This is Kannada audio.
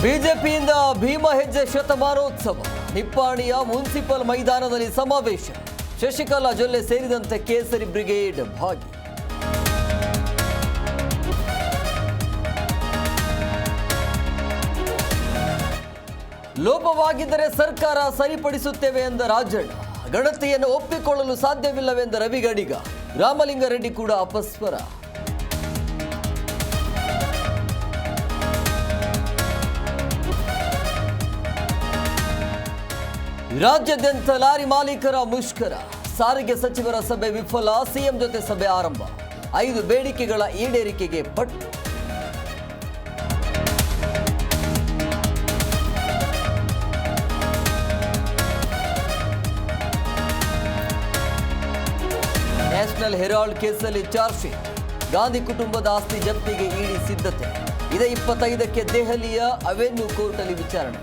ಬಿಜೆಪಿಯಿಂದ ಭೀಮ ಹೆಜ್ಜೆ ಶತಮಾನೋತ್ಸವ ನಿಪ್ಪಾಣಿಯ ಮುನ್ಸಿಪಲ್ ಮೈದಾನದಲ್ಲಿ ಸಮಾವೇಶ. ಶಶಿಕಲಾ ಜೊಲ್ಲೆ ಸೇರಿದಂತೆ ಕೇಸರಿ ಬ್ರಿಗೇಡ್ ಭಾಗಿ. ಲೋಪವಾಗಿದ್ದರೆ ಸರ್ಕಾರ ಸರಿಪಡಿಸುತ್ತೇವೆ ಎಂದ ರಾಜಣ್ಣ. ಗಣತಿಯನ್ನು ಒಪ್ಪಿಕೊಳ್ಳಲು ಸಾಧ್ಯವಿಲ್ಲವೆಂದ ರವಿಗಡಿಗ. ರಾಮಲಿಂಗಾರೆಡ್ಡಿ ಕೂಡ ಅಪಸ್ವರ. ರಾಜ್ಯಾದ್ಯಂತ ಲಾರಿ ಮಾಲೀಕರ ಮುಷ್ಕರ. ಸಾರಿಗೆ ಸಚಿವರ ಸಭೆ ವಿಫಲ. ಸಿಎಂ ಜೊತೆ ಸಭೆ ಆರಂಭ. 5 ಬೇಡಿಕೆಗಳ ಈಡೇರಿಕೆಗೆ ಪಟ್ಟು. ನ್ಯಾಷನಲ್ ಹೆರಾಲ್ಡ್ ಕೇಸಲ್ಲಿ ಚಾರ್ಜ್ ಶೀಟ್. ಗಾಂಧಿ ಕುಟುಂಬದ ಆಸ್ತಿ ಜಪ್ತಿಗೆ ಇಡಿ ಸಿದ್ಧತೆ. ಇದೇ 25ಕ್ಕೆ ದೆಹಲಿಯ ಅವೆನ್ಯೂ ಕೋರ್ಟ್ ಅಲ್ಲಿ ವಿಚಾರಣೆ.